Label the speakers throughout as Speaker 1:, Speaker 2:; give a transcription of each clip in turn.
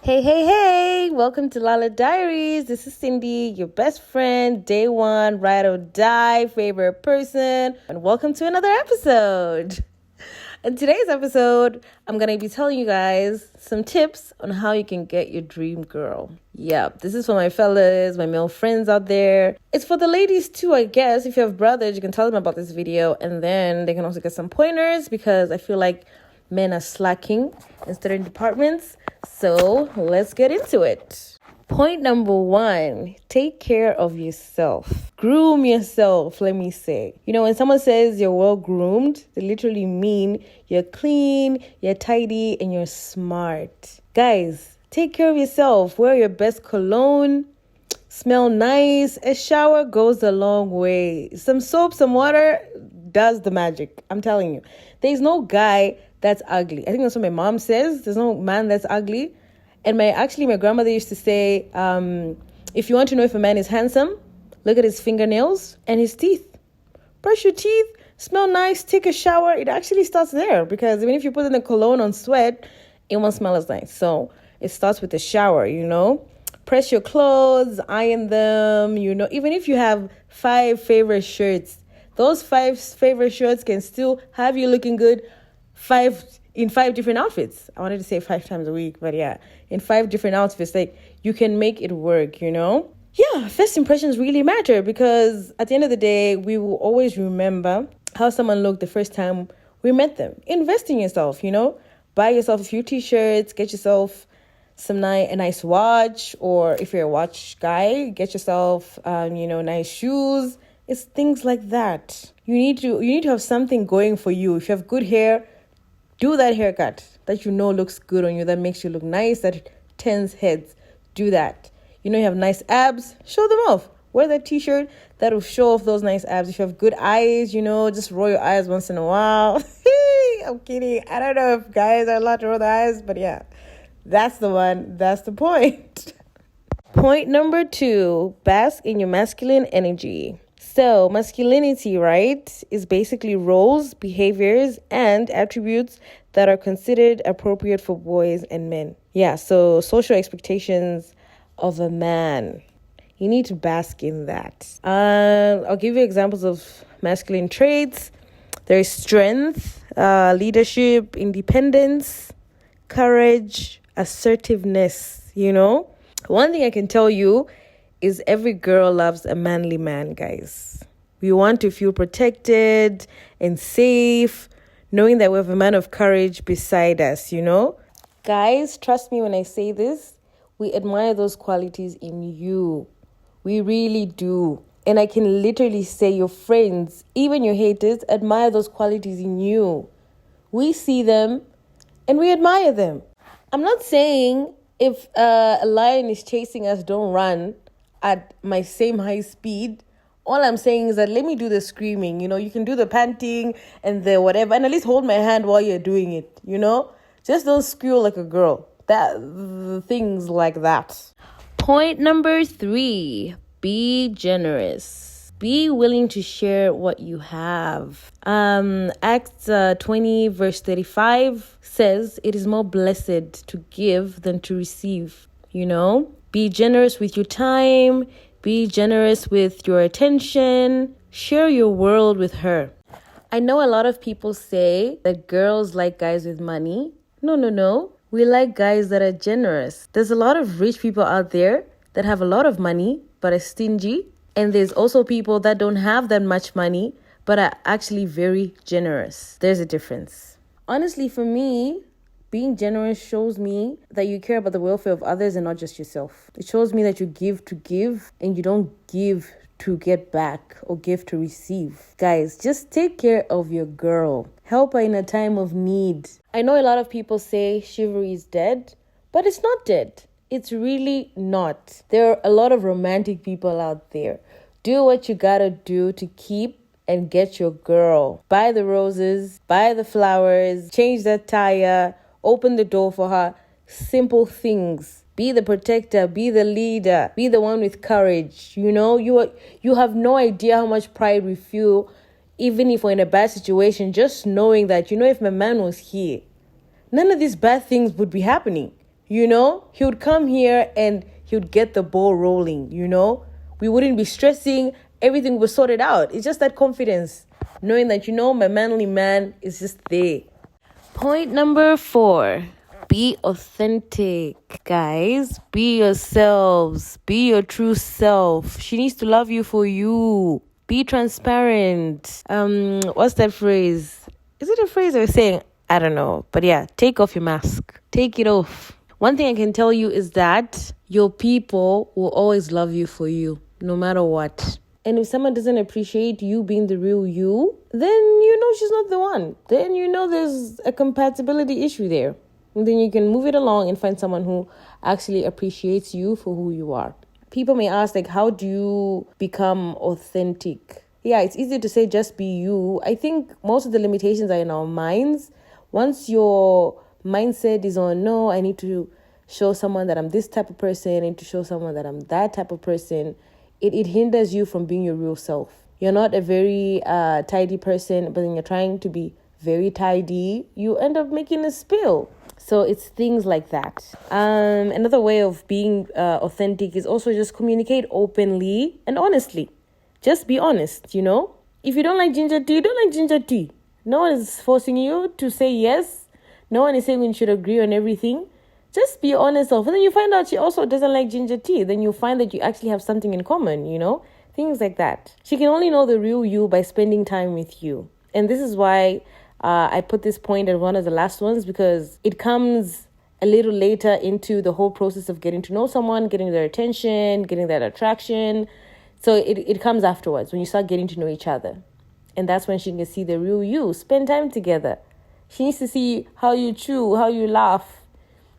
Speaker 1: Hey, hey, hey, welcome to Lala Diaries. This is Cindy, your best friend, day one, ride or die, favorite person, and welcome to another episode. In today's episode, I'm going to be telling you guys some tips on how you can get your dream girl. Yeah, this is for my fellas, my male friends out there. It's for the ladies too, I guess. If you have brothers, you can tell them about this video, and then they can also get some pointers because I feel like men are slacking in certain departments. So let's get into it. Point number 1, take care of yourself. Groom yourself, let me say. You know, when someone says you're well groomed, they literally mean you're clean, you're tidy, and you're smart. Guys, take care of yourself. Wear your best cologne. Smell nice. A shower goes a long way. Some soap, some water does the magic. I'm telling you. There's no guy that's ugly. I think that's what my mom says. There's no man that's ugly. And my grandmother used to say, if you want to know if a man is handsome, look at his fingernails and his teeth. Brush your teeth, smell nice, take a shower. It actually starts there because even if you put in a cologne on sweat, it won't smell as nice. So it starts with the shower, you know. Press your clothes, iron them, you know. Even if you have 5 favorite shirts, those 5 favorite shirts can still have you looking good in 5 different outfits. I wanted to say 5 times a week, but yeah, in 5 different outfits, like you can make it work, you know? Yeah, first impressions really matter because at the end of the day, we will always remember how someone looked the first time we met them. Invest in yourself, you know? Buy yourself a few t-shirts, get yourself a nice watch, or if you're a watch guy, get yourself, nice shoes. It's things like that. You need to have something going for you. If you have good hair, do that haircut that you know looks good on you, that makes you look nice, that turns heads. Do that. You know you have nice abs, show them off. Wear that t-shirt that will show off those nice abs. If you have good eyes, just roll your eyes once in a while. I'm kidding. I don't know if guys are allowed to roll their eyes, but yeah, that's the one. That's the point. Point number 2, bask in your masculine energy. So masculinity, right, is basically roles, behaviors, and attributes that are considered appropriate for boys and men. Yeah, so social expectations of a man. You need to bask in that. I'll give you examples of masculine traits. There is strength, leadership, independence, courage, assertiveness, you know. One thing I can tell you is every girl loves a manly man, guys. We want to feel protected and safe, knowing that we have a man of courage beside us, you know? Guys, trust me when I say this, we admire those qualities in you. We really do. And I can literally say your friends, even your haters, admire those qualities in you. We see them and we admire them. I'm not saying if a lion is chasing us, don't run at my same high speed. All I'm saying is that let me do the screaming. You can do the panting and the whatever, and at least hold my hand while you're doing it, Just don't squeal like a girl. Things like that. Point number 3, be generous. Be willing to share what you have. Acts 20 verse 35 says, it is more blessed to give than to receive, Be generous with your time. Be generous with your attention. Share your world with her. I know a lot of people say that girls like guys with money. No. We like guys that are generous. There's a lot of rich people out there that have a lot of money but are stingy. And there's also people that don't have that much money but are actually very generous. There's a difference. Honestly, for me, being generous shows me that you care about the welfare of others and not just yourself. It shows me that you give to give and you don't give to get back or give to receive. Guys, just take care of your girl. Help her in a time of need. I know a lot of people say chivalry is dead, but it's not dead. It's really not. There are a lot of romantic people out there. Do what you gotta do to keep and get your girl. Buy the roses, buy the flowers, change that tire, open the door for her. Simple things. Be the protector, be the leader, be the one with courage. You have no idea how much pride we feel, even if we're in a bad situation, just knowing that, if my man was here, none of these bad things would be happening. He would come here and he would get the ball rolling, We wouldn't be stressing. Everything was sorted out. It's just that confidence, knowing that, my manly man is just there. Point number 4, be authentic, guys. Be yourselves. Be your true self. She needs to love you for you. Be transparent. What's that phrase? Is it a phrase or saying? I don't know. But yeah, take off your mask. Take it off. One thing I can tell you is that your people will always love you for you, no matter what. And if someone doesn't appreciate you being the real you, then she's not the one. Then there's a compatibility issue there. And then you can move it along and find someone who actually appreciates you for who you are. People may ask, how do you become authentic? Yeah, it's easy to say just be you. I think most of the limitations are in our minds. Once your mindset is on, no, I need to show someone that I'm this type of person, I need to show someone that I'm that type of person, it hinders you from being your real self. You're not a very tidy person, but then you're trying to be very tidy, you end up making a spill. So it's things like that. Another way of being authentic is also just communicate openly and honestly. Just be honest, If you don't like ginger tea, don't like ginger tea. No one is forcing you to say yes. No one is saying you should agree on everything. Just be honest. And then you find out she also doesn't like ginger tea. Then you find that you actually have something in common, Things like that. She can only know the real you by spending time with you. And this is why I put this point as one of the last ones, because it comes a little later into the whole process of getting to know someone, getting their attention, getting that attraction. So it comes afterwards when you start getting to know each other. And that's when she can see the real you. Spend time together. She needs to see how you chew, how you laugh.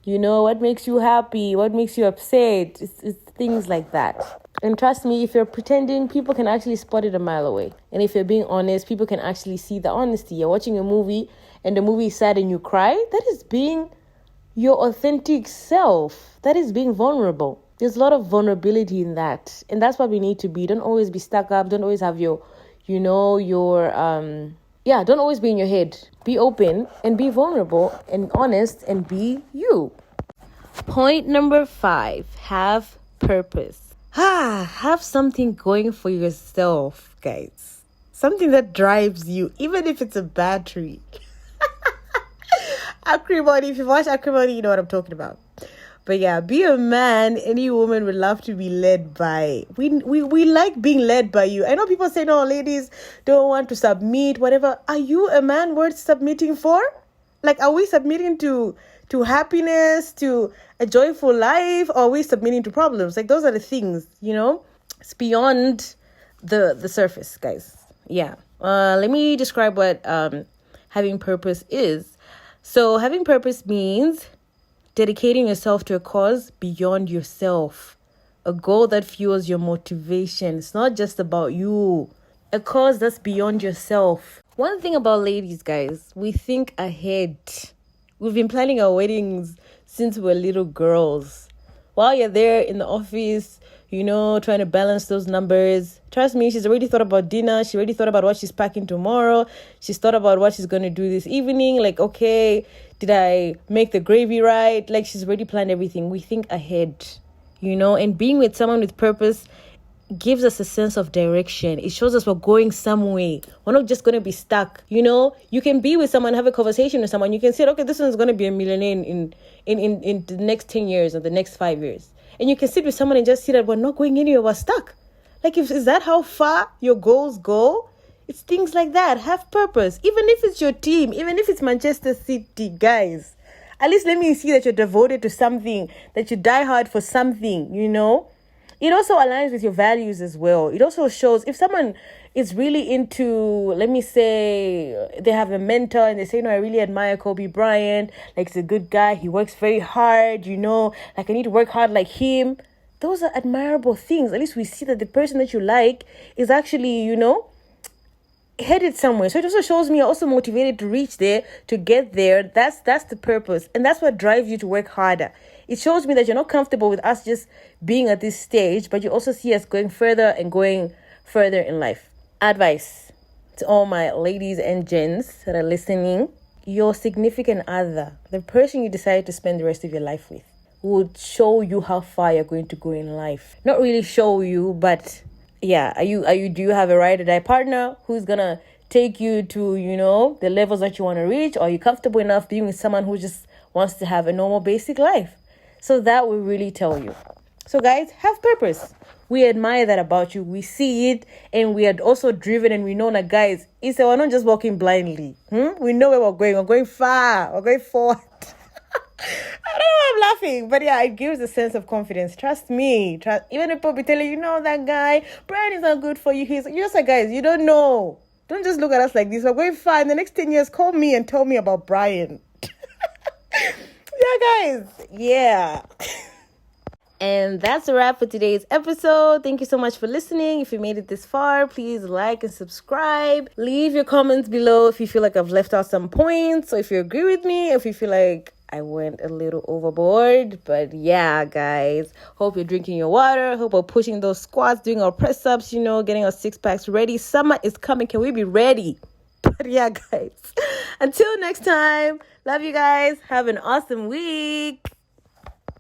Speaker 1: What makes you happy, what makes you upset. It's things like that. And trust me, if you're pretending, people can actually spot it a mile away. And if you're being honest, people can actually see the honesty. You're watching a movie and the movie is sad and you cry. That is being your authentic self. That is being vulnerable. There's a lot of vulnerability in that. And that's what we need to be. Don't always be stuck up. Don't always have don't always be in your head. Be open and be vulnerable and honest and be you. Point number 5, have purpose. Have something going for yourself, guys. Something that drives you, even if it's a battery. Acrimony, if you watch Acrimony, you know what I'm talking about. But yeah, be a man any woman would love to be led by. We like being led by you. I know people say, no, ladies don't want to submit, whatever. Are you a man worth submitting for? Are we submitting to happiness, to a joyful life, or are we submitting to problems? Those are the things, It's beyond the surface, guys. Yeah. Let me describe what having purpose is. So having purpose means dedicating yourself to a cause beyond yourself, a goal that fuels your motivation. It's not just about you, a cause that's beyond yourself. One thing about ladies, guys, we think ahead. We've been planning our weddings since we were little girls. While you're there in the office, trying to balance those numbers. Trust me, she's already thought about dinner. She already thought about what she's packing tomorrow. She's thought about what she's going to do this evening. Okay, did I make the gravy right? She's already planned everything. We think ahead, and being with someone with purpose gives us a sense of direction. It shows us we're going somewhere. We're not just going to be stuck. You can be with someone, have a conversation with someone. You can say, okay, this one's going to be a millionaire in the next 10 years or the next 5 years. And you can sit with someone and just see that we're not going anywhere, we're stuck. Is that how far your goals go? It's things like that. Have purpose. Even if it's your team, even if it's Manchester City, guys. At least let me see that you're devoted to something, that you die hard for something, It also aligns with your values as well. It also shows if someone is really into, let me say, they have a mentor and they say, no, I really admire Kobe Bryant. He's a good guy. He works very hard, I need to work hard like him. Those are admirable things. At least we see that the person that you like is actually, headed somewhere. So it also shows me you're also motivated to reach there, to get there. That's the purpose. And that's what drives you to work harder. It shows me that you're not comfortable with us just being at this stage, but you also see us going further and going further in life. Advice to all my ladies and gents that are listening. Your significant other, the person you decide to spend the rest of your life with, would show you how far you're going to go in life. Not really show you, but yeah, do you have a ride or die partner who's gonna take you to, the levels that you want to reach? Or are you comfortable enough being with someone who just wants to have a normal basic life? So that will really tell you. So guys, have purpose. We admire that about you. We see it, and we are also driven, and we know that, guys, we're not just walking blindly. We know where we're going. We're going far. We're going forward. I don't know why I'm laughing, but yeah, it gives a sense of confidence. Trust me. Even if people be telling you, that guy, Brian is not good for you. You're just like, guys, you don't know. Don't just look at us like this. We're going far. In the next 10 years, call me and tell me about Brian. Yeah, guys. Yeah. And that's a wrap for today's episode. Thank you so much for listening. If you made it this far, please like and subscribe. Leave your comments below if you feel like I've left out some points, or if you agree with me, if you feel like I went a little overboard. But yeah, guys, hope you're drinking your water. Hope we're pushing those squats, doing our press ups, getting our 6-packs ready. Summer is coming. Can we be ready? But yeah, guys, until next time, love you guys. Have an awesome week.